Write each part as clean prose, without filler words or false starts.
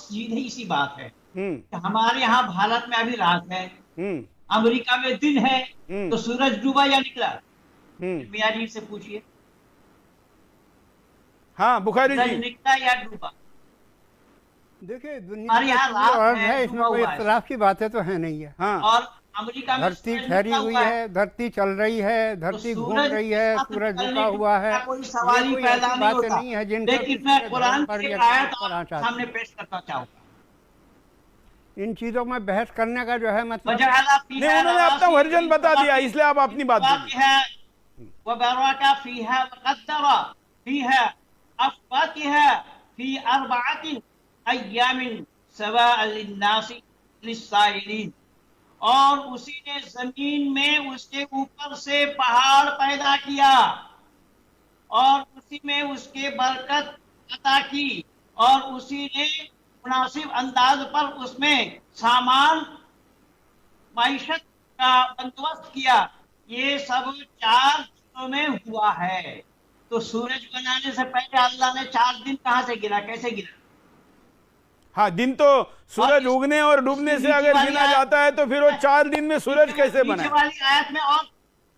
सीधी सी बात है कि हमारे यहाँ भारत में अभी रात है, अमेरिका में दिन है, तो सूरज डूबा या निकला? मियाँ जी से पूछिए। हाँ बुखारी जी, निकला या डूबा? देखिए दुनिया में है, इसमें कोई इख्तिलाफ की बातें तो है नहीं है। हाँ। और अमेरिका में धरती ठहरी हुई है, धरती चल रही है, धरती घूम रही है, सूरज झुका हुआ है, कोई सवाल ही पैदा नहीं होता। नहीं है लेकिन मैं कुरान की आयत सामने पेश करना चाहूंगा। इन चीजों में बहस करने का जो है मतलब नहीं, उन्होंने अपना वर्जन बता दिया, इसलिए आप अपनी बात और उसी ने जमीन में उसके ऊपर से पहाड़ पैदा किया और उसी में उसके बरकत अता की और उसी ने मुनासिब अंदाज पर उसमें सामान माइशत का बंदोबस्त किया। ये सब 4 दिनों में हुआ है। तो सूरज बनाने से पहले अल्लाह ने 4 दिन कहां से गिना, कैसे गिना? हाँ, दिन तो सूरज उगने और डूबने से अगर गिना जाता है तो फिर वो 4 दिन में सूरज कैसे बना? नीचे वाली आयत में और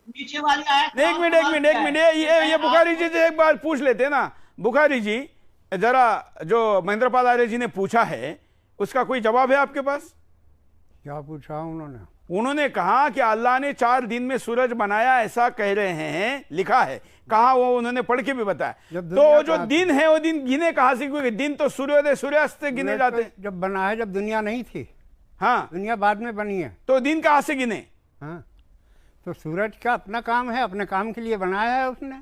नीचे वाली आयत एक मिनट ये बुखारी जी से एक बार पूछ लेते ना। बुखारी जी जरा, जो महेंद्रपाल आर्य जी ने पूछा है उसका कोई जवाब है आपके पास? क्या पूछा उन्होंने? उन्होंने कहा कि अल्लाह ने 4 दिन में सूरज बनाया, ऐसा कह रहे हैं, लिखा है, कहा वो उन्होंने पढ़ के भी बताया। तो जो दिन है वो दिन गिने कहां से? क्योंकि दिन तो सूर्योदय सूर्यास्त से गिने जाते हैं। जब बना है, जब दुनिया नहीं थी। हाँ, दुनिया बाद में बनी है, तो दिन कहां से गिने? हाँ, तो सूरज का अपना काम है, अपने काम के लिए बनाया है उसने,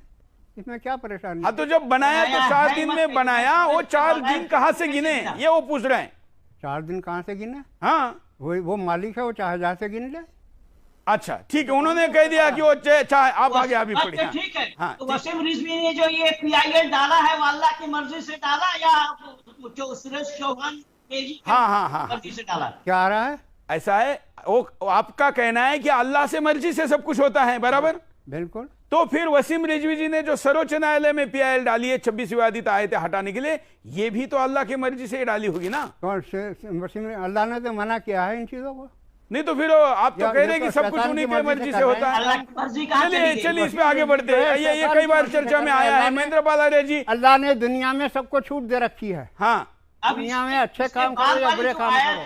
इसमें क्या परेशानी? हाँ, तो जब बनाया तो 4 दिन में बनाया, वो 4 दिन कहां से गिने, ये वो पूछ रहे हैं। 4 दिन कहां से गिने? हाँ, वो मालिक है, वो चाहे जहां से गिन ले। अच्छा ठीक है, उन्होंने कह दिया कि वो चाहे आप आगे अभी पढ़िए। अच्छा ठीक है। हाँ, तो वसीम रिजवी ने जो ये PIL डाला है वो अल्लाह की मर्जी से डाला या जो सुरेश चौहान हाँ मर्जी से डाला? क्या आ रहा है? ऐसा है, वो आपका कहना है कि अल्लाह से मर्जी से सब कुछ होता है, बराबर? बिल्कुल। तो फिर वसीम रिजवी जी ने जो सर्वोच्च न्यायालय में PIL डाली है 26 विवादित आयतें हटाने के लिए, ये भी तो अल्लाह की मर्जी से ही डाली होगी ना? कौन से? वसीम, अल्लाह ने तो मना किया है इन चीजों को। नहीं तो फिर आप तो कह रहे हैं कि सब कुछ उन्हीं की मर्जी से होता है। चलिए इस पे आगे बढ़ते हैं। ये कई बार चर्चा में आया है। महेंद्रपाल आर्य जी, अल्लाह ने दुनिया में सबको छूट दे रखी है। हाँ, दुनिया में अच्छे काम करो या बुरे काम करो,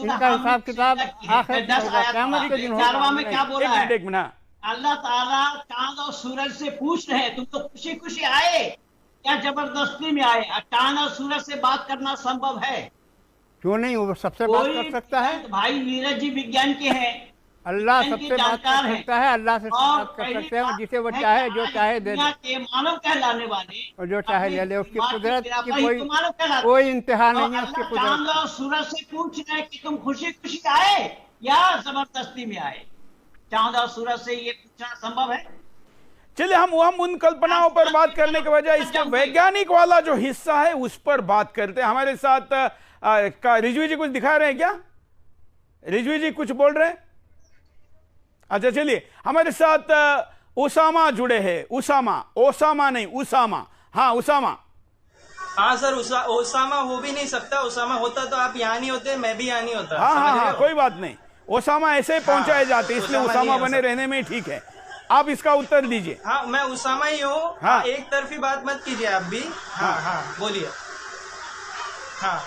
इनका हिसाब किताब आखिरत में होगा, क़यामत के दिन होगा। एक मिनट, अल्लाह ताला चांद और सूरज से पूछ रहे हैं, तुम तो खुशी खुशी आए या जबरदस्ती में आए? चांद और सूरज से बात करना संभव है? क्यों नहीं, वो सबसे बात कर सकता है। भाई नीरज जी विज्ञान के हैं, अल्लाह सबसे बात कर सकता है, अल्लाह से बात कर सकते हैं, जिसे वो चाहे जो चाहे दे दे, मानव कहलाने वाले और जो चाहे ले ले। उसकी कुदरत की कोई इंतहा नहीं है उसकी कुदरत। चांद और सूरज से पूछ रहे कि तुम खुशी खुशी आए या जबरदस्ती में आए? चांद और सूरज से ये पूछना संभव है? चलिए हम उन कल्पनाओं पर बात करने के बजाय इसके वैज्ञानिक वाला जो हिस्सा है उस पर बात करते हैं। हमारे साथ रिजवी जी कुछ दिखा रहे हैं क्या? रिजवी जी कुछ बोल रहे हैं? अच्छा चलिए, हमारे साथ उसामा जुड़े हैं। ओसामा नहीं, उसामा। हाँ उसामा। हाँ सर, ओसामा हो भी नहीं सकता। ओसामा होता तो आप यहाँ नहीं होते, मैं भी यहाँ नहीं होता। हाँ, कोई बात नहीं। ओसामा ऐसे ही पहुंचाए जाते, इसलिए उसामा बने रहने में ठीक है। आप इसका उत्तर दीजिए। हाँ, मैं उसामा ही हूँ। हाँ, एक तरफी बात मत कीजिए आप भी। हाँ, बोलिए। हाँ,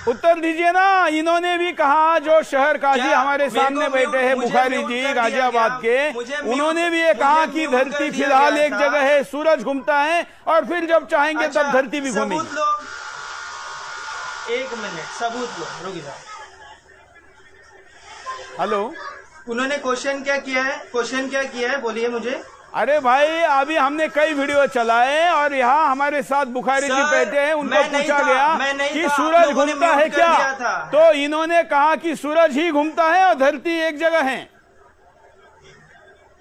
उत्तर दीजिए ना। इन्होंने भी कहा, जो शहर काजी हमारे सामने बैठे हैं बुखारी जी गाजियाबाद के, उन्होंने भी ये कहा कि धरती फिलहाल एक जगह है, सूरज घूमता है और फिर जब चाहेंगे तब धरती भी घूमेगी। एक मिनट, सबूत लो, रुक जाओ। हेलो, उन्होंने क्वेश्चन क्या किया है? बोलिए मुझे। अरे भाई, अभी हमने कई वीडियो चलाए और यहाँ हमारे साथ बुखारी जी बैठे हैं, उनको पूछा गया कि सूरज घूमता है क्या, तो इन्होंने कहा कि सूरज ही घूमता है और धरती एक जगह है।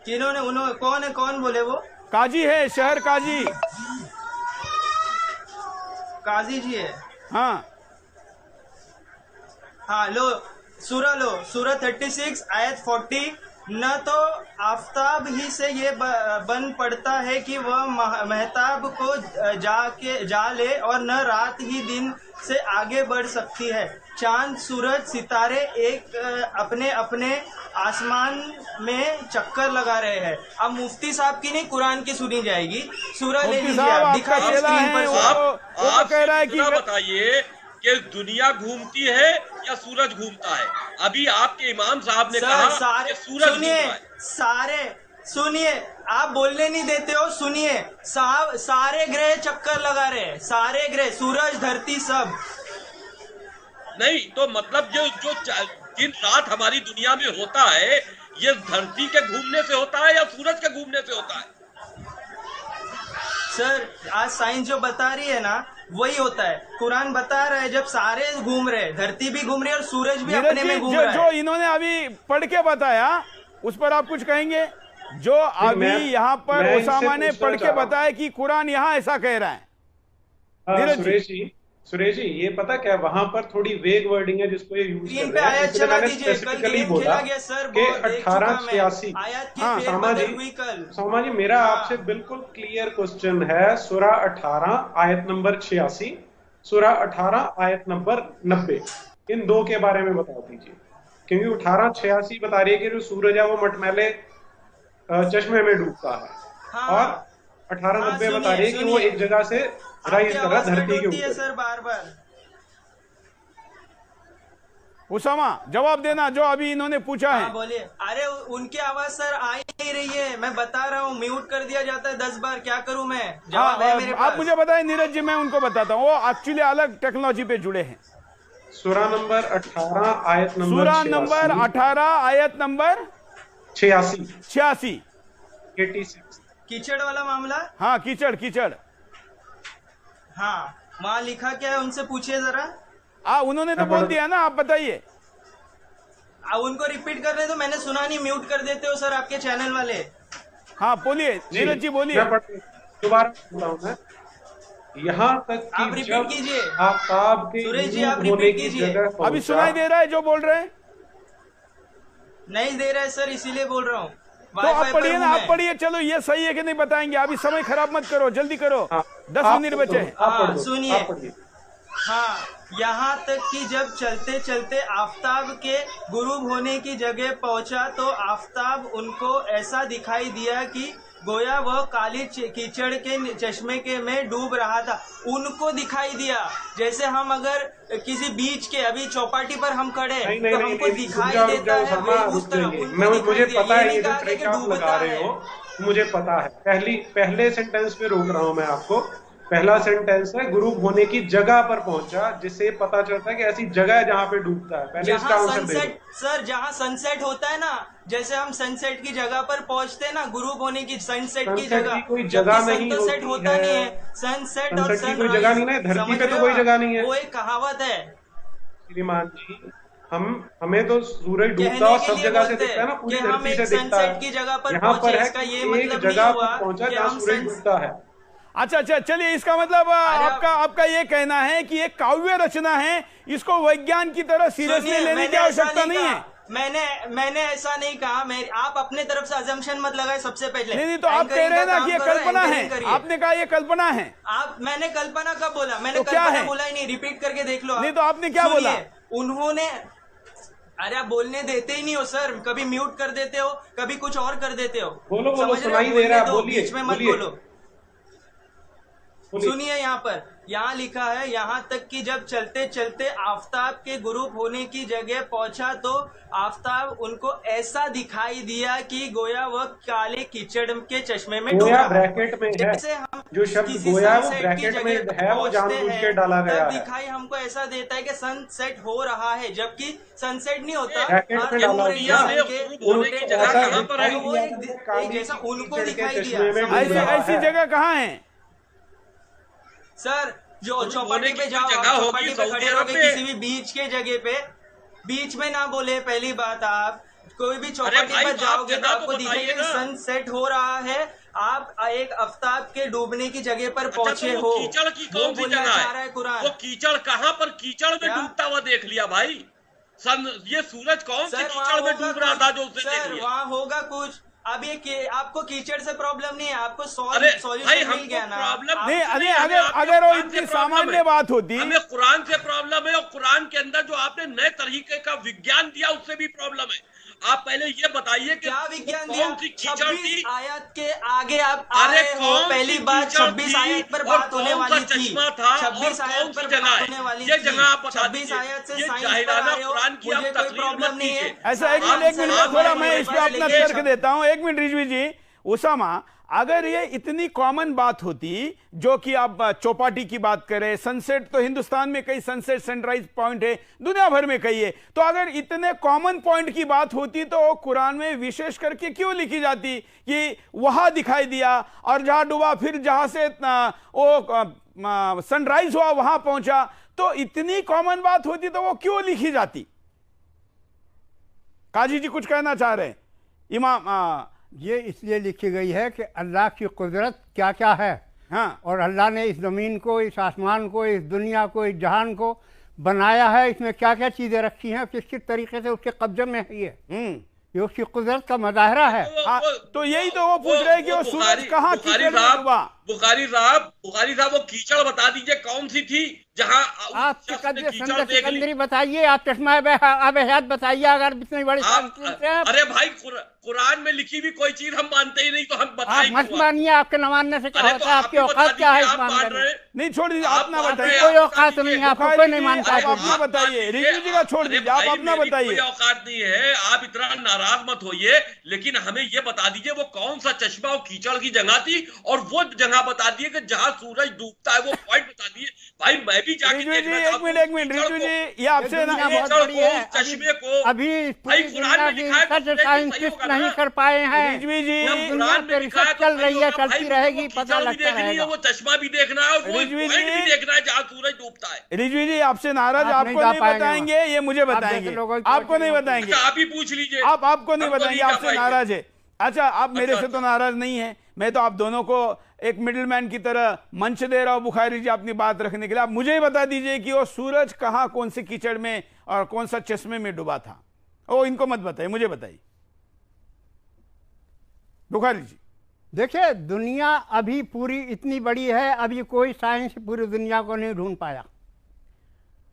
उन्होंने कौन बोले? वो काजी है, शहर काजी। काजी जी है। हाँ, लो सूरा 36 आयत 40 न तो आफताब ही से ये बन पड़ता है कि वह महताब को जा ले और न रात ही दिन से आगे बढ़ सकती है। चांद सूरज सितारे एक अपने अपने आसमान में चक्कर लगा रहे हैं। अब मुफ्ती साहब की नहीं, कुरान की सुनी जाएगी। सूरह ले लीजिए, आप दिखाइए स्क्रीन पर। आप कह रहा है कि बताइए कि दुनिया घूमती है या सूरज घूमता है? अभी आपके इमाम साहब ने कहा कि सूरज घूमता है। सुनिए, आप बोलने नहीं देते हो। सुनिए, सारे ग्रह चक्कर लगा रहे हैं, सारे ग्रह, सूरज, धरती, सब। नहीं तो मतलब जो दिन रात हमारी दुनिया में होता है, ये धरती के घूमने से होता है या सूरज के घूमने से होता है? सर, आज साइंस जो बता रही है ना, वही होता है। कुरान बता रहा है, जब सारे घूम रहे, धरती भी घूम रही है और सूरज भी अपने में घूम रहा है। जो इन्होंने अभी पढ़ के बताया, उस पर आप कुछ कहेंगे? जो अभी यहाँ पर ओसामा ने पढ़ के बताया कि कुरान यहाँ ऐसा कह रहा है। सुरेश जी, ये पता क्या, वहां पर थोड़ी वेग वर्डिंग है जिसको ये यूज कर रहे हैं। इसलिए मैंने स्पेसिफिकली बोला कि 1886। सोमा जी, मेरा आपसे बिल्कुल क्लियर क्वेश्चन है। सूरा 18 आयत नंबर 86, सूरा 18 आयत नंबर 90, इन दो के बारे में बता दीजिए। क्योंकि 1886 बता रही है कि जो सूरज है वो मटमैले चश्मे में डूबता है, और 1890 बता रही है कि वो एक जगह से राइज कर रहा धरती के ऊपर। सर बार बार उसामा जवाब देना जो अभी इन्होंने पूछा है। बोलिए। अरे उनकी आवाज सर आ ही नहीं रही है, मैं बता रहा हूँ, म्यूट कर दिया जाता है 10 बार, क्या करूँ मैं? जवाब है मेरे पास। आप मुझे बताएं नीरज जी, मैं उनको बताता हूँ, वो एक्चुअली अलग टेक्नोलॉजी पे जुड़े हैं। सूरा नंबर 18 आयत नंबर सूरा नंबर 18 आयत नंबर 86। कीचड़ वाला मामला। हाँ, कीचड़। हाँ, वहाँ लिखा क्या है, उनसे पूछिए जरा। उन्होंने तो बोल दिया ना, आप बताइए। उनको रिपीट करने तो, मैंने सुना नहीं, म्यूट कर देते हो सर आपके चैनल वाले। हाँ बोलिए नीरज जी, बोलिए। दोबारा बोल रहा हूँ मैं, यहाँ तक आप रिपीट कीजिए। आफताब के सुरेश जी, आप रिपीट कीजिए। अभी सुनाई दे रहा है जो बोल रहे हैं? नहीं दे रहा है सर, इसीलिए बोल रहा हूँ। तो आप पढ़िए ना, आप पढ़िए। चलो, ये सही है कि नहीं बताएंगे? अभी समय खराब मत करो, जल्दी करो। 10 मिनट बचे हैं। सुनिए। हाँ, यहाँ तक कि जब चलते चलते आफताब के गुरूब होने की जगह पहुंचा तो आफताब उनको ऐसा दिखाई दिया कि गोया वह काली कीचड़ के चश्मे के में डूब रहा था। उनको दिखाई दिया, जैसे हम अगर किसी बीच के, अभी चौपाटी पर हम खड़े तो हमको दिखाई देता है, मुझे पता है ये जो ट्रिक आप लगा रहे हो, मुझे पता है। पहले सेंटेंस पे रोक रहा हूँ मैं आपको। पहला सेंटेंस है गुरूब होने की जगह पर पहुंचा, जिससे पता चलता है कि ऐसी जगह है जहाँ पे डूबता है। पहले इसका आंसर दे दो सर। जहाँ सनसेट होता है ना, जैसे हम सनसेट की जगह पर पहुंचते हैं ना, गुरूब होने की, सनसेट की जगह, कोई जगह नहीं सेट होता नहीं है। सनसेट और सनराइज कोई जगह नहीं है, धरती पे तो कोई जगह नहीं है। वो एक कहावत है श्रीमान जी, हमें तो सूरज डूबता और सब जगह से दिखता है ना, पूरी धरती से दिखता है। की जगह पर यहाँ पर है ये एक जगह पर पहुंचा जहाँ सूरज डूबता है। अच्छा, चलिए, इसका मतलब आपका ये कहना है कि एक काव्य रचना है, इसको विज्ञान की तरह सीरियसली लेने की आवश्यकता नहीं है। मैंने ऐसा नहीं कहा। आप अपने तरफ से अजम्पशन मत लगाए सबसे पहले। नहीं, तो आप कह रहे हैं ना कि ये कल्पना है। आपने कहा ये कल्पना है। मैंने कल्पना कब बोला? मैंने तो कल्पना बोला ही नहीं। रिपीट करके देख लो। नहीं, तो आपने क्या बोला? उन्होंने, अरे आप बोलने देते ही नहीं हो सर, कभी म्यूट कर देते हो, कभी कुछ और कर देते हो। बोलो, सुनाई दे रहा है, बोलिए, बीच में मत बोलो। सुनिए, यहाँ लिखा है, यहाँ तक कि जब चलते चलते आफताब के गुरूब होने की जगह पहुंचा तो आफताब उनको ऐसा दिखाई दिया कि गोया वह काले कीचड़ के चश्मे में डूब रहा। ब्रैकेट में है, जैसे हम जो शब्द गोया वो ब्रैकेट में है, वो जानबूझ के डाला गया है। दिखाई हमको ऐसा देता है कि सनसेट हो रहा है, जबकि सनसेट नहीं होता। जैसा उनको दिखाई दिया। ऐसी जगह कहाँ है सर? जो चौपाटी पे जाओ, चौपाटी पे खड़े हो किसी भी बीच के जगह पे, बीच में ना बोले। पहली बात, आप कोई भी चौपाटी पर जाओगे तो आपको दिखेगा सनसेट हो रहा है, आप एक आफताब के डूबने की जगह पर पहुंचे हो। कीचड़ की कौन सी जगह है? कुरान वो कीचड़ कहाँ पर कीचड़ में डूबता हुआ देख लिया भाई? ये सूरज कौन से कीचड़ में डूब रहा था जो उसने देख लिया? वहाँ होगा कुछ। अब ये आपको कीचड़ से प्रॉब्लम नहीं है, आपको सॉल्यूशन मिल गया ना। प्रॉब्लम नहीं, अगर वो इतनी सामान्य बात होती, हमें कुरान से प्रॉब्लम है, और कुरान के अंदर जो आपने नए तरीके का विज्ञान दिया उससे भी प्रॉब्लम है। आप पहले ये बताइए कि क्या विज्ञान दिया? कौन सी कीचड़ थी? आयत के आगे आप आ रहे हो, पहली बात 26 आयत पर बात होने वाली थी। चश्मा था 26 आयत पर बात होने वाली थी। ये जगह आप बता 26 आयत से ये साइंस पर जाहिराना आ रहे हो, कुरान की मुझे आप कोई तकलीफ प्रॉब्लम मत नहीं है। कीजिए। ऐसा एक मिनट थोड़ा मैं इस पे अपना तर्क देता हूं। एक मिनट रिजवी जी। उसामा, अगर ये इतनी कॉमन बात होती, जो कि आप चौपाटी की बात करें, सनसेट तो हिंदुस्तान में कई सनसेट सनराइज पॉइंट है, दुनिया भर में कई है, तो अगर इतने कॉमन पॉइंट की बात होती तो कुरान में विशेष करके क्यों लिखी जाती कि वहां दिखाई दिया और जहां डूबा, फिर जहां से वो सनराइज हुआ वहां पहुंचा? तो इतनी कॉमन बात होती तो वो क्यों लिखी जाती? काजी जी कुछ कहना चाह रहे हैं? इमाम, ये इसलिए लिखी गई है कि अल्लाह की कुदरत क्या क्या है। हाँ, और अल्लाह ने इस ज़मीन को, इस आसमान को, इस दुनिया को, इस जहान को बनाया है, इसमें क्या क्या चीज़ें रखी हैं, किस किस तरीके से उसके कब्जे में है ये उसकी कुदरत का मुजाहरा है। हाँ, तो यही तो वो पूछ रहे हैं कि वो सूरज कहाँ कीचड़ में डूबा? बुखारी साहब वो कीचड़ बता दीजिए कौन सी थी जहां आप सिकंदरी बताइए, आप चश्मा अब हयात बताइए। अगर इतनी बड़ी अरे भाई कुरान में लिखी भी कोई चीज हम मानते ही नहीं, तो हम बताएं मत मानिए। आपके न मानने से क्या होता है? आपकी औकात क्या है? नहीं, छोड़ दीजिए, आप ना बताइए। कोई औकात नहीं है, आपको कोई नहीं मानता। आप अपना बताइए, रिजवी जी का छोड़ दीजिए, आप अपना बताइए। कोई औकात नहीं है, आप इतना नाराज मत होइए, लेकिन हमें ये बता दीजिए वो कौन सा चश्मा और कीचड़ की जगह थी, और वो जगह बता दिए कि जहां सूरज डूबता है, वो पॉइंट बता दिए। भाई मैं भी जाके देखना चाहता हूं। एक मिनट रिजवी जी, ये आपसे चश्मे को अभी भाई कुरान में लिखा है, साइंटिस्ट नहीं कर पाए हैं। रिजवी जी, दुनिया पे रिसर्च चल रही है, चलती रहेगी, पता लगता रहेगा। वो चश्मा भी देखना है और वो पॉइंट भी देखना है जहां सूरज डूबता है। रिजवी जी आपसे नाराज, आपको नहीं बताएंगे, ये मुझे बताएंगे, आपको नहीं बताएंगे। आप ही पूछ लीजिए, आपको नहीं बताएंगे, आपसे नाराज है। अच्छा, आप मेरे से तो नाराज नहीं है, मैं तो आप दोनों को एक मिडिलमैन की तरह मंच दे रहा हूं बुखारी जी अपनी बात रखने के लिए। आप मुझे ही बता दीजिए कि वो सूरज कहां, कौन से कीचड़ में और कौन सा चश्मे में डूबा था। ओ, इनको मत बताइए, मुझे बताइए बुखारी जी। देखिए, दुनिया अभी पूरी इतनी बड़ी है, अभी कोई साइंस पूरी दुनिया को नहीं ढूंढ पाया।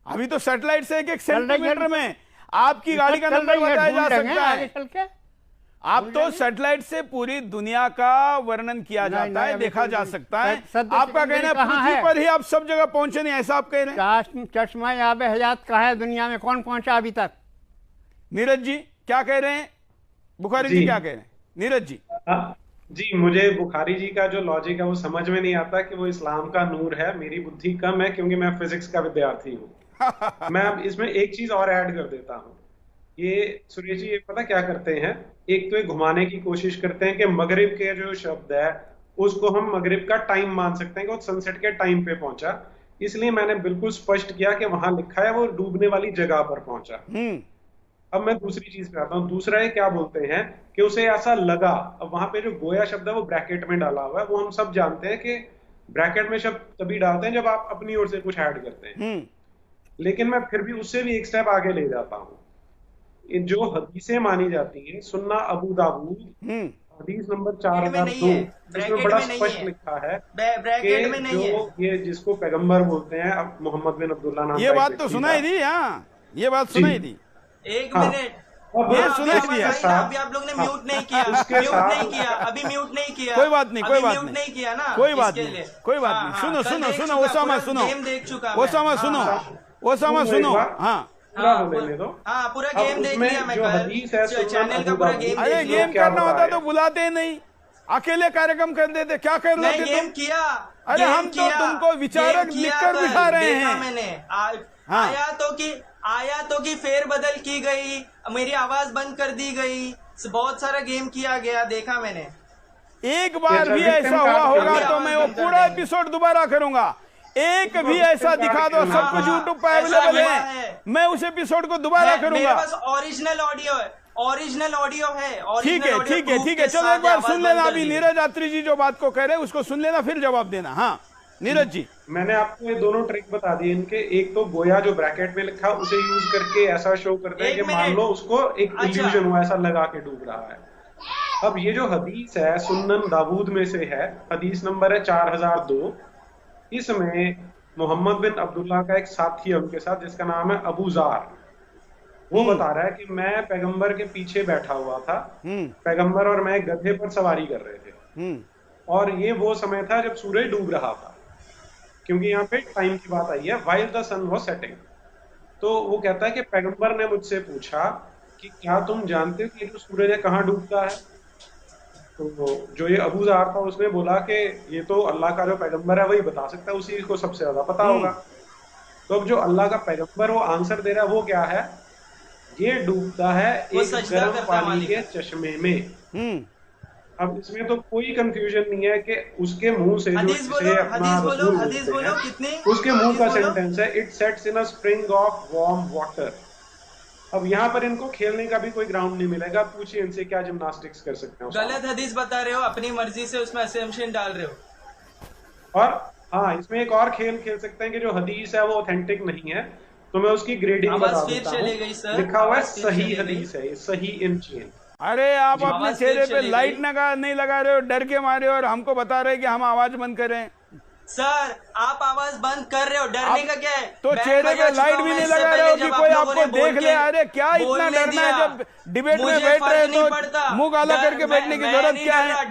अभी तो सैटेलाइट से एक सेंटीमीटर में आपकी गाड़ी का नंबर बताया जा सकता है। आप तो सैटेलाइट से पूरी दुनिया का वर्णन किया जाता है, देखा जा सकता है। आपका कहना है पृथ्वी पर ही आप सब जगह पहुंचे नहीं, ऐसा आप कह रहे हैं? चश्मा आब हयात का है, दुनिया में कौन पहुंचा अभी तक? नीरज जी क्या कह रहे हैं? बुखारी जी क्या कह रहे हैं? नीरज जी। जी, मुझे बुखारी जी का जो लॉजिक है वो समझ में नहीं आता कि वो इस्लाम का नूर है। मेरी बुद्धि कम है क्योंकि मैं फिजिक्स का विद्यार्थी हूँ। मैं अब इसमें एक चीज और ऐड कर देता हूँ। ये सुरेश जी, ये पता क्या करते हैं, एक तो ये घुमाने की कोशिश करते हैं कि मगरिब के जो शब्द है उसको हम मगरिब का टाइम मान सकते हैं कि वो सनसेट के टाइम पे पहुंचा, इसलिए मैंने बिल्कुल स्पष्ट किया कि वहां लिखा है वो डूबने वाली जगह पर पहुंचा। अब मैं दूसरी चीज पे आता हूँ। दूसरा ये क्या बोलते हैं कि उसे ऐसा लगा। अब वहां पे जो गोया शब्द है वो ब्रैकेट में डाला हुआ है, वो हम सब जानते हैं कि ब्रैकेट में शब्द तभी डालते हैं जब आप अपनी ओर से कुछ ऐड करते हैं। लेकिन मैं फिर भी उससे भी एक स्टेप आगे ले जाता हूँ। जो हदीसें मानी जाती हैं, सुन्ना अबू दाऊद हदीस नंबर 4002, इसमें बड़ा स्पष्ट लिखा है कि जो ये जिसको पैगंबर बोलते हैं, अब मोहम्मद बिन अब्दुल्लाह नाम, ये बात तो सुनाई दी। हाँ, ये बात सुनाई दी। एक मिनट, ये सुनाई दिया। अभी आप लोग ने म्यूट नहीं किया, म्यूट नहीं किया, अभी म्यूट नहीं किया। कोई बात नहीं, कोई बात नहीं किया ना, कोई बात नहीं, कोई बात नहीं। सुनो सुनो सुनो, ओसामा सुनो, ओसामा सुनो, ओसामा सुनो। हाँ, पूरा गेम देख लिया मैं, चैनल का पूरा गेम। अरे गेम करना होता तो बुलाते नहीं, अकेले कार्यक्रम कर देते। क्या कर रहे थे गेम किया? अरे हम तो तुमको विचारक लिखकर बिठा रहे हैं। मैंने आयतों की फेरबदल की गई, मेरी आवाज बंद कर दी गई, बहुत सारा गेम किया गया, देखा मैंने। एक बार भी ऐसा हुआ होगा तो मैं वो पूरा एपिसोड दोबारा करूंगा। एक भी ऐसा दिखा दो, सब कुछ यूट्यूब पर अवेलेबल है, मैं उस एपिसोड को दोबारा करूंगा। मेरे पास ओरिजिनल ऑडियो है, ओरिजिनल ऑडियो है। ठीक है, ठीक है, ठीक है, चलो एक बार सुन लेना। अभी नीरज यात्री जी जो बात को कह रहे हैं उसको सुन लेना, फिर जवाब देना। हाँ, नीरज जी, मैंने आपको ये दोनों ट्रिक बता दिए इनके। एक तो गोया जो ब्रैकेट में लिखा उसे यूज करके ऐसा शो करते हैं कि मान लो उसको एक इल्यूजन हुआ, ऐसा लगा के डूब रहा है। अब ये जो हदीस है सुन्नन दाऊद में से है, हदीस नंबर है 4002। इसमें मोहम्मद बिन अब्दुल्ला का एक साथी है उनके साथ जिसका नाम है अबू जार। वो बता रहा है कि मैं पैगंबर के पीछे बैठा हुआ था, पैगंबर और मैं गधे पर सवारी कर रहे थे, और ये वो समय था जब सूरज डूब रहा था, क्योंकि यहाँ पे टाइम की बात आई है, while the sun was setting. तो वो कहता है कि पैगंबर ने मुझसे पूछा कि क्या तुम जानते हो कि जो सूरज है कहाँ डूबता है? तो जो ये अबू ज़र था उसने बोला कि ये तो अल्लाह का जो पैगंबर है वही बता सकता है, उसी को सबसे ज्यादा पता होगा। तो अब जो अल्लाह का पैगंबर वो आंसर दे रहा है वो क्या है? ये डूबता है एक गर्म पानी के चश्मे में। अब इसमें तो कोई कंफ्यूजन नहीं है कि उसके मुंह से जो जिसे अपना रसूल बोलते हैं उसके मुंह का सेंटेंस है, it sets in a spring of warm water. अब यहाँ पर इनको खेलने का भी कोई ग्राउंड नहीं मिलेगा। पूछिए इनसे क्या जिम्नास्टिक्स कर सकते हैं। गलत हदीस बता रहे हो, अपनी मर्जी से उसमें असम्पशन डाल रहे हो। और हाँ, इसमें एक और खेल खेल सकते हैं कि जो हदीस है वो ऑथेंटिक नहीं है, तो मैं उसकी ग्रेडिंग बता देता हूं। लिखा हुआ है सही हदीस है, सही इन चेन। अरे आप अपने चेहरे पे लाइट नहीं लगा रहे हो, डर के मारे, और हमको बता रहे कि हम आवाज बंद करें। सर आप आवाज बंद कर रहे हो, डरने का क्या है? तो चेहरे पे लाइट भी नहीं लगा रहे हो कि कोई आपको देख ले। अरे क्या इतना डरना है? जब डिबेट में बैठ रहे तो मुंह काला करके बैठने की जरूरत क्या है?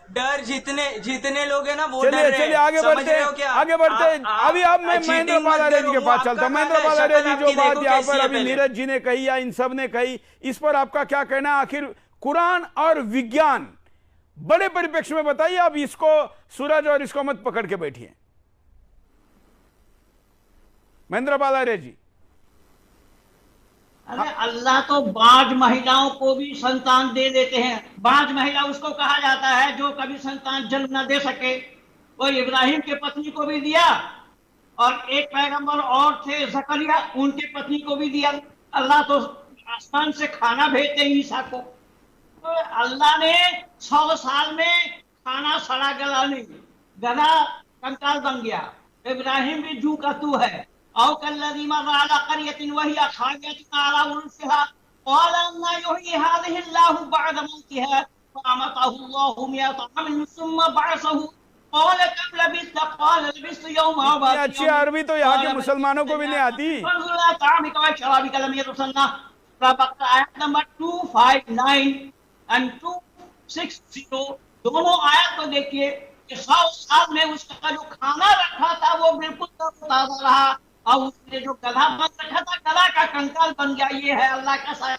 डर जितने लोग हैं ना वो चलिए आगे बढ़ते अभी आप मैं महेंद्र पाल आर्य जी के पास चलता हूँ। महेंद्र पाल आर्य जी, जो बात यहाँ पर अभी नीरज जी ने कही या इन सब ने कही, इस पर आपका क्या कहना है? आखिर कुरान और विज्ञान बड़े परिप्रेक्ष्य में बताइए। आप इसको सूरज और इसको मत पकड़ के बैठिए। महेंद्र पाल आर्य जी। अरे अल्लाह तो बाज महिलाओं को भी संतान दे देते हैं। बाज महिला उसको कहा जाता है जो कभी संतान जन्म न दे सके। वो इब्राहिम के पत्नी को भी दिया, और एक पैगंबर और थे जकरिया, उनके पत्नी को भी दिया। अल्लाह तो आसमान से खाना भेजते हैं ईसा को। तो अल्लाह ने 100 साल में खाना सड़ा गला नहीं, गधा कंकाल बन गया। इब्राहिम भी जू का तू है। और कल्लज़ी मर्रा अला क़रयतिन वहिय खावियतुन अला उरूशिहा क़ाल अन्ना युह्यी हाज़िहि अल्लाहु बअद मौतिहा फ़अमातहु अल्लाहु मिअता आमिन सुम्मा बअसहु क़ाल कम लबिस्त क़ाल लबिस्तु यौमन अव बा'द। अच्छी अरबी तो यहाँ के मुसलमानों को भी नहीं आती। आयत नंबर 259 और 260 दोनों आयत को देखिए कि 100 साल में उसका जो खाना रखा था वो बिल्कुल ताजा रहा, और उसने जो गधा बन रखा था गला का कंकाल बन गया। ये है अल्लाह का साया।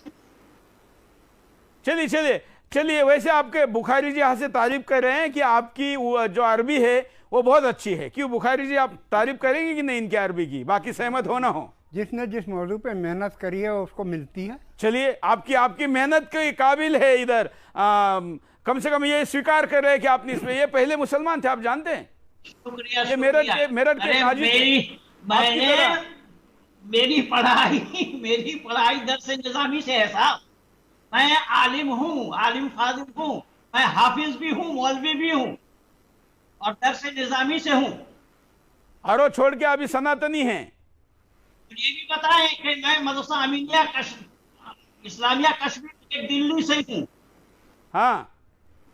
चलिए वैसे आपके बुखारी जी यहाँ से तारीफ कर रहे हैं कि आपकी जो अरबी है वो बहुत अच्छी है। क्यों बुखारी जी, आप तारीफ करेंगे कि नहीं इनकी अरबी की? बाकी सहमत हो ना हो, जिसने जिस मौजू पे मेहनत करी है उसको मिलती है। चलिए आपकी मेहनत के काबिल है। इधर कम से कम ये स्वीकार कर रहे हैं कि आपने इसमें, ये पहले मुसलमान थे, आप जानते हैं? शुक्रिया। ये मेरठ के हाजी मेरी पढ़ाई दर्स निजामी से है साहब। मैं आलिम हूँ, आलिम फाजिल हूँ, मैं हाफिज भी हूँ, मौलवी भी हूँ, और दर्स निजामी से हूँ। हरो छोड़ के अभी सनातनी हैं। ये भी बताएं कि मैं मदरसा अमीनिया इस्लामिया कश्मीर के दिल्ली से हूँ। हाँ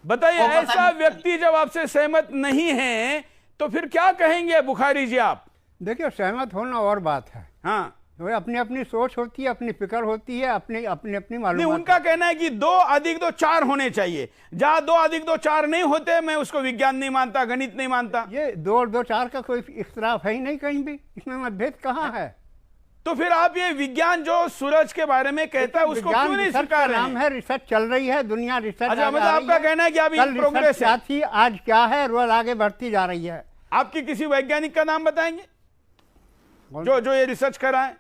बताइए, ऐसा व्यक्ति जब आपसे सहमत नहीं है तो फिर क्या कहेंगे बुखारी जी आप? देखिए, सहमत होना और बात है। हाँ, वो अपनी अपनी सोच होती है, अपनी फिक्र होती है, अपनी अपनी मालूमात। उनका कहना है कि 2 अधिक 2 4 होने चाहिए। जहाँ 2 अधिक 2 4 नहीं होते, मैं उसको विज्ञान नहीं मानता, गणित नहीं मानता। ये 2 और 2 4 का कोई इख्तिलाफ है ही नहीं कहीं भी, इसमें मतभेद कहाँ है? तो फिर आप ये विज्ञान जो सूरज के बारे में कहता है उसको क्यों नहीं स्वीकार रहे हैं? नाम है, रिसर्च चल रही है, दुनिया रिसर्च। अच्छा, मतलब आपका कहना है कि अभी प्रोग्रेस क्या थी, आज क्या है, रोज आगे बढ़ती जा रही है। आपकी किसी वैज्ञानिक का नाम बताएंगे जो ये रिसर्च कराए?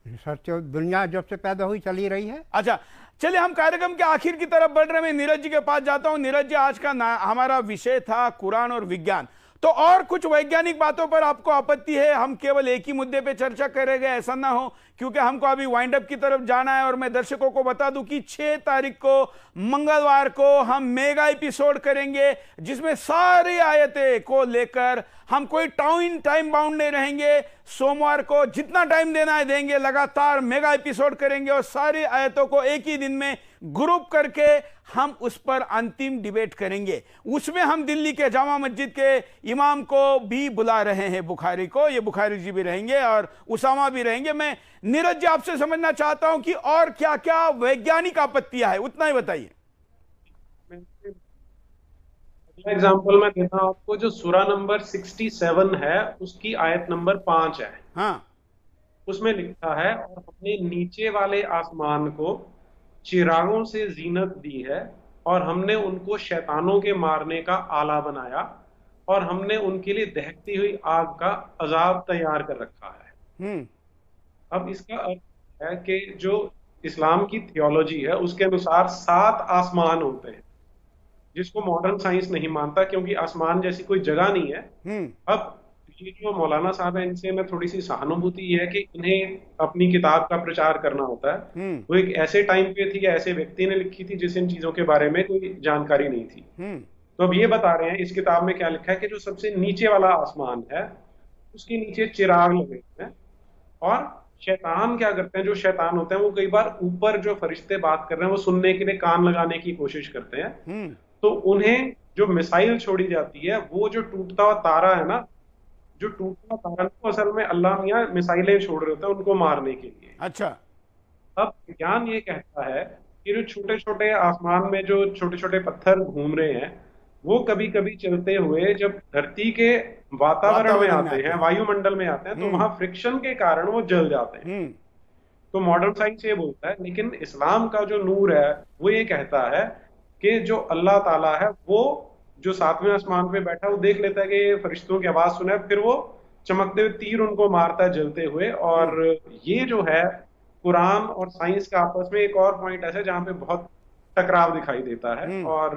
रिसर्च दुनिया जब से पैदा हुई चली रही है। अच्छा, चलिए हम कार्यक्रम के आखिर की तरफ बढ़ रहे हैं। मैं नीरज जी के पास जाता हूं। नीरज जी, आज का हमारा विषय था कुरान और विज्ञान। तो और कुछ वैज्ञानिक बातों पर आपको आपत्ति है? हम केवल एक ही मुद्दे पे चर्चा करेंगे, ऐसा ना हो, क्योंकि हमको अभी वाइंड अप की तरफ जाना है। और मैं दर्शकों को बता दूं कि 6 तारीख को मंगलवार को हम मेगा एपिसोड करेंगे, जिसमें सारी आयतें को लेकर हम कोई टाइम बाउंड नहीं रहेंगे। सोमवार को जितना टाइम देना है देंगे, लगातार मेगा एपिसोड करेंगे और सारी आयतों को एक ही दिन में ग्रुप करके हम उस पर अंतिम डिबेट करेंगे। उसमें हम दिल्ली के जामा मस्जिद के इमाम को भी बुला रहे हैं, बुखारी को। ये बुखारी जी भी रहेंगे और उसामा भी रहेंगे। मैं नीरज जी आपसे समझना चाहता हूं कि और क्या क्या वैज्ञानिक आपत्तियां है, उतना ही बताइए। एग्जाम्पल मैं देता हूं आपको, जो सूरा नंबर 67 है उसकी आयत नंबर 5 है। हाँ, उसमें लिखा है, और हमने नीचे वाले आसमान को चिरागों से जीनत दी है, और हमने उनको शैतानों के मारने का आला बनाया, और हमने उनके लिए दहकती हुई आग का अजाब तैयार कर रखा है। अब इसका अर्थ है कि जो इस्लाम की थियोलॉजी है उसके अनुसार 7 आसमान होते हैं, जिसको मॉडर्न साइंस नहीं मानता, क्योंकि आसमान जैसी कोई जगह नहीं है। अब ये जो मौलाना साहब है, इनसे मैं थोड़ी सी सहानुभूति है कि इन्हें अपनी किताब का प्रचार करना होता है। वो एक ऐसे टाइम पे थी, ऐसे व्यक्ति ने लिखी थी जिसे इन चीजों के बारे में कोई जानकारी नहीं थी। तो अब ये बता रहे हैं इस किताब में क्या लिखा है कि जो सबसे नीचे वाला आसमान है उसके नीचे चिराग लगे हैं, और शैतान क्या करते हैं, जो शैतान होते हैं वो कई बार ऊपर जो फरिश्ते बात कर रहे हैं वो सुनने के लिए कान लगाने की कोशिश करते हैं। तो उन्हें जो मिसाइल छोड़ी जाती है, वो जो टूटता हुआ तारा है ना, जो टूटता तारा को असल में अल्लाह मियां मिसाइलें छोड़ रहे होते हैं उनको मारने के लिए। अच्छा। अब विज्ञान ये कहता है कि जो छोटे छोटे आसमान में जो छोटे छोटे पत्थर घूम रहे हैं, वो कभी कभी चलते हुए जब धरती के वातावरण में आते हैं, वायुमंडल में आते हैं, तो वहां फ्रिक्शन के कारण वो जल जाते हैं। तो मॉडर्न साइंस ये बोलता है, लेकिन इस्लाम का जो नूर है वो ये कहता है कि जो अल्लाह ताला है वो जो 7वें आसमान पे बैठा है वो देख लेता है कि ये फरिश्तों की आवाज सुना है, फिर वो चमकते हुए तीर उनको मारता है जलते हुए। और ये जो है कुरान और साइंस का आपस में एक और पॉइंट ऐसा है जहां पे बहुत टकराव दिखाई देता है, और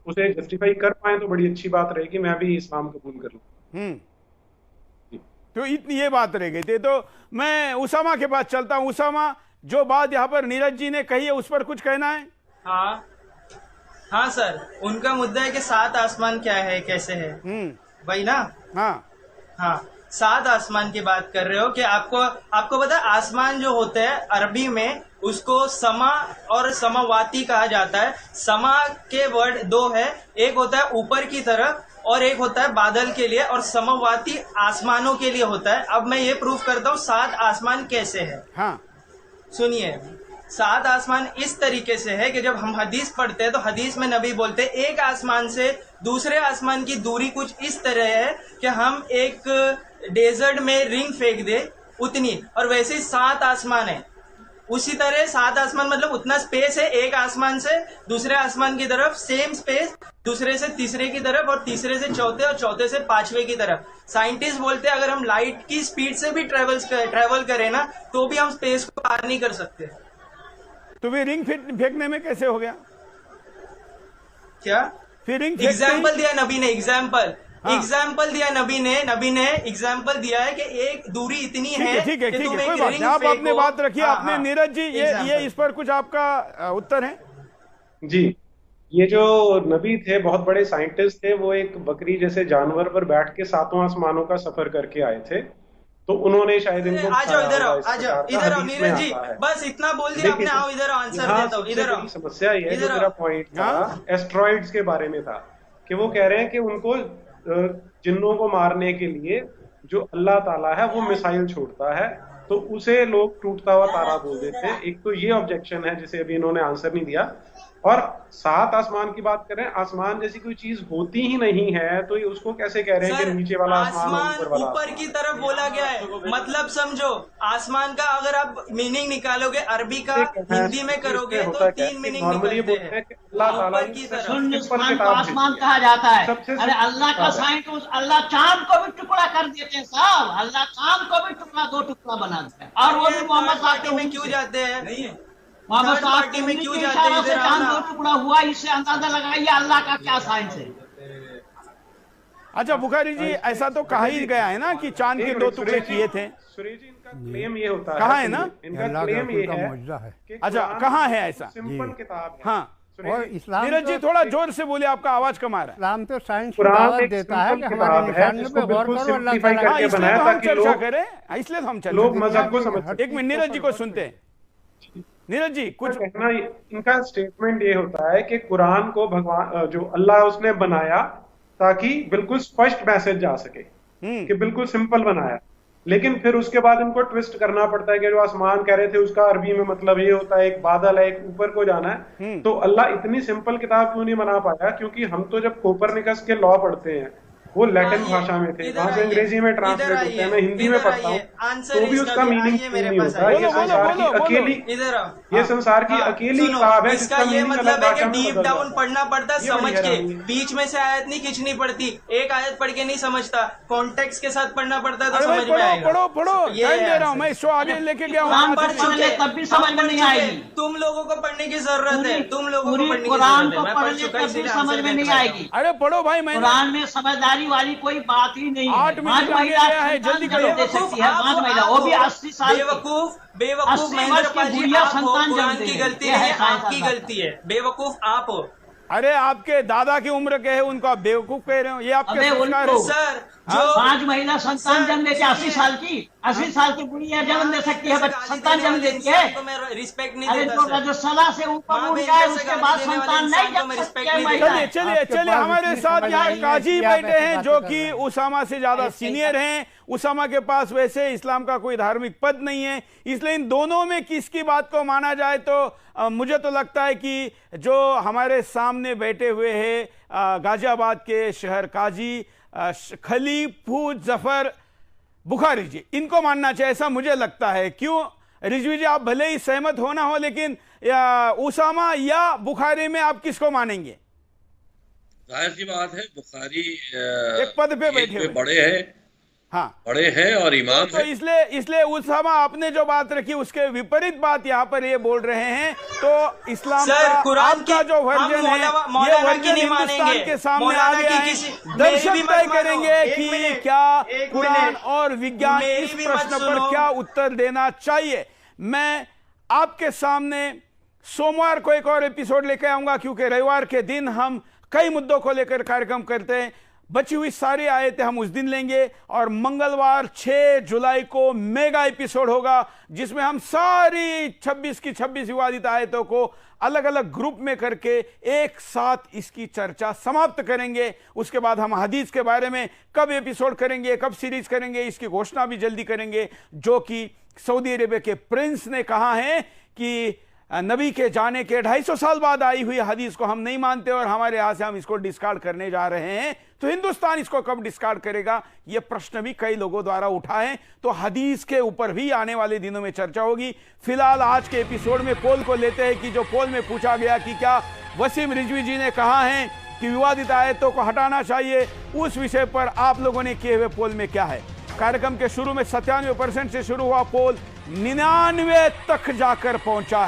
उसे जस्टिफाई कर पाए तो बड़ी अच्छी बात रहेगी। मैं भी इस्लाम कबूल कर लूं। तो इतनी ये बात रह गई थी। तो मैं उसामा के पास चलता हूं। उसामा, जो बात यहाँ पर नीरज जी ने कही है उस पर कुछ कहना है? हाँ सर, उनका मुद्दा है कि 7 आसमान क्या है, कैसे है, वही ना? हाँ, 7 आसमान की बात कर रहे हो कि आपको पता है आसमान जो होते हैं अरबी में उसको समा और समावाती कहा जाता है। समा के वर्ड 2 है, एक होता है ऊपर की तरफ और एक होता है बादल के लिए, और समावाती आसमानों के लिए होता है। अब मैं ये प्रूफ करता हूँ 7 आसमान कैसे है। हाँ, सुनिए, 7 आसमान इस तरीके से है कि जब हम हदीस पढ़ते हैं तो हदीस में नबी बोलते हैं एक आसमान से दूसरे आसमान की दूरी कुछ इस तरह है कि हम एक डेजर्ट में रिंग फेंक दे उतनी, और वैसे ही 7 आसमान है। उसी तरह 7 आसमान मतलब उतना स्पेस है, एक आसमान से दूसरे आसमान की तरफ सेम स्पेस, दूसरे से तीसरे की तरफ और तीसरे से चौथे और चौथे से 5वें की तरफ। साइंटिस्ट बोलते हैं अगर हम लाइट की स्पीड से भी ट्रेवल करें ना तो भी हम स्पेस को पार नहीं कर सकते। तो वे रिंग फेंकने में कैसे हो गया? क्या फिर रिंग एग्जाम्पल दिया नबी ने, एग्जाम्पल दिया नबी ने एग्जाम्पल दिया है कि एक दूरी इतनी है। ठीक है, कोई बात नहीं, आप अपने बात रखिए। आपने नीरज जी ये इस पर कुछ आपका उत्तर है? जी, ये जो नबी थे बहुत बड़े साइंटिस्ट थे, वो एक बकरी जैसे जानवर पर बैठ के 7 आसमानों का सफर करके आए थे। तो उन्होंने शायद इनको आ जाओ इधर आओ नीरज जी, बस इतना बोल दिया आपने, आओ इधर आंसर देता हूं। इधर आओ। समस्या ये है, जो मेरा पॉइंट था एस्ट्रॉइड्स के बारे में था कि वो कह रहे हैं कि उनको जिन्नों को मारने के लिए जो अल्लाह ताला है वो मिसाइल छोड़ता है, तो उसे लोग टूटता हुआ तारा बोल देते हैं। एक तो ये ऑब्जेक्शन है जिसे अभी इन्होंने आंसर नहीं दिया। और 7 आसमान की बात करें, आसमान जैसी कोई चीज होती ही नहीं है, तो ये उसको कैसे कह रहे हैं कि नीचे वाला आसमान ऊपर की तरफ बोला गया है। मतलब समझो, आसमान का अगर आप मीनिंग निकालोगे अरबी का हिंदी में करोगे तो 3 मीनिंग निकलते हैं। ऊपर की तरफ आसमान कहा जाता है। अरे अल्लाह का साइंस, अल्लाह चांद को भी टुकड़ा कर देते हैं साहब, अल्लाह चांद को भी टुकड़ा 2 टुकड़ा बना देते हैं। और वो भी मोहम्मद साहब में क्यों जाते हैं? मोहम्मद साहब में क्यों जाते हैं? चांद 2 टुकड़ा हुआ, इससे अंदाजा लगाइए अल्लाह का क्या साइंस है। अच्छा बुखारी जी, ऐसा तो कहा ही गया है ना कि चांद के 2 टुकड़े किए थे। सुरेश जी, इनका क्लेम ये होता है, कहाँ है ना? इनका क्लेम ये है कि अच्छा, कुरान कहाँ है ऐसा? सिंपल किताब है। हाँ, और इस्लाम नीरज जी थोड़ा जोर से बोले, आपका आवाज कम आ रहा है। इस्लाम तो साइंस की कुरान दावत एक देता है कि सिंपल हमारे किताब है निशानियों जिसको पे गौर बिल्कुल करो, अल्लाह सिंप्लीफाई ताला हाँ, करके इसलिए बनाया तो हम ताकि चर्चा लोग करें, इसलिए तो हम चर्चा लोग करें। मजहब को समझ। एक मिनट नीरज जी को सुनते हैं। नीरज जी कुछ कहना, इनका स्टेटमेंट ये होता है कि कुरान को भगवान जो अल्लाह उसने बनाया ताकि बिल्कुल स्पष्ट मैसेज जा सके, कि बिल्कुल सिंपल बनाया, लेकिन फिर उसके बाद इनको ट्विस्ट करना पड़ता है कि जो आसमान कह रहे थे उसका अरबी में मतलब ये होता है एक बादल है, एक ऊपर को जाना है। तो अल्लाह इतनी सिंपल किताब क्यों नहीं बना पाया? क्योंकि हम तो जब कोपरनिकस के लॉ पढ़ते हैं वो लैटिन भाषा में थे, वहां से अंग्रेजी में ट्रांसलेट होते हैं, मैं हिंदी में पढ़ता हूँ, तो भी उसका मीनिंग नहीं होता। ये संसार की अकेली, ये संसार की अकेली किताब है इसका ये मतलब है कि डीप डाउन पढ़ना पड़ता है, समझ के, बीच में से आयत नहीं खींचनी पड़ती, एक आयत पढ़ के नहीं समझता, कॉन्टेक्स्ट के साथ पढ़ना पड़ता है तो समझ में आएगा। पढ़ो टाइम दे रहा हूँ मैं, शो आगे लेके गया हूँ, तब भी समझ में नहीं आएगी। तुम लोगों को पढ़ने की जरूरत है, तुम लोगों को पढ़ने की कुरान जरूरत है। को मैं पढ़ पढ़ने चुका तब भी इसीलिए समझ में नहीं आएगी। अरे पढ़ो भाई, मैं कुरान में समझदारी वाली कोई बात ही नहीं है। 8 मिनट आगे गया है, जल्दी करो। दे सकती है 5 महिला, वो भी 80 साल की। बेवकूफ महेंद्र पाल जी, आप हो, कुरान की गलती नहीं है, आपकी गलती है, बेवकूफ आप हो। अरे आपके दादा की उम्र के है, उनको आप बेवकूफ कह रहे हो, ये आपके संस्कार है। सर जो 5 महिला संतान जन्म देती है, 80 साल की, 80 साल की बुढ़िया जन्म दे सकती है, संतान जन्म देती है। तो मैं रिस्पेक्ट नहीं अरे देता जो 16 से ऊपर उठ जाए उसके बाद संतान नहीं जन्म सकती है महिला। चलिए हमारे साथ यहाँ काजी बैठे हैं जो कि उसामा से ज्यादा सीनियर हैं। उसामा के पास वैसे इस्लाम का कोई धार्मिक पद नहीं है, इसलिए इन दोनों में किसकी बात को माना जाए तो मुझे तो लगता है कि जो हमारे सामने बैठे हुए हैं गाजियाबाद के शहर काजी खलीफू जफर बुखारी जी, इनको मानना चाहिए, ऐसा मुझे लगता है। क्यों रिजवी जी, आप भले ही सहमत हो ना हो, लेकिन उसामा या बुखारी में आप किसको मानेंगे? जाहिर सी बात है बुखारी एक पद पे बैठे हुए बड़े हैं, हाँ बड़े हैं और इमाम तो इसलिए उसामा आपने जो बात रखी उसके विपरीत बात यहाँ पर ये बोल रहे हैं। तो इस्लाम का आपका जो वर्जन है ये वर्जन हिंदुस्तान के सामने आ गया है। दर्शक तय करेंगे कि क्या कुरान और विज्ञान इस प्रश्न पर क्या उत्तर देना चाहिए। मैं आपके सामने सोमवार को एक और एपिसोड लेकर आऊंगा, क्योंकि रविवार के दिन हम कई मुद्दों को लेकर कार्यक्रम करते हैं। बची हुई सारी आयतें हम उस दिन लेंगे और मंगलवार 6 जुलाई को मेगा एपिसोड होगा जिसमें हम सारी 26 की 26 विवादित आयतों को अलग अलग ग्रुप में करके एक साथ इसकी चर्चा समाप्त करेंगे। उसके बाद हम हदीस के बारे में कब एपिसोड करेंगे, कब सीरीज करेंगे, इसकी घोषणा भी जल्दी करेंगे, जो कि सऊदी अरेबिया के प्रिंस ने कहा है कि नबी के जाने के 250 साल बाद आई हुई हदीस को हम नहीं मानते और हमारे यहां से हम इसको डिस्कार्ड करने जा रहे हैं। तो हिंदुस्तान इसको कब डिस्कार्ड करेगा, यह प्रश्न भी कई लोगों द्वारा उठा है। तो हदीस के ऊपर भी आने वाले दिनों में चर्चा होगी। फिलहाल आज के एपिसोड में पोल को लेते हैं कि जो पोल में पूछा गया कि क्या वसीम रिजवी जी ने कहा है कि विवादित आयतों को हटाना चाहिए, उस विषय पर आप लोगों ने किए हुए पोल में क्या है। कार्यक्रम के शुरू में 97% से शुरू हुआ पोल 99 तक जाकर पहुंचा है।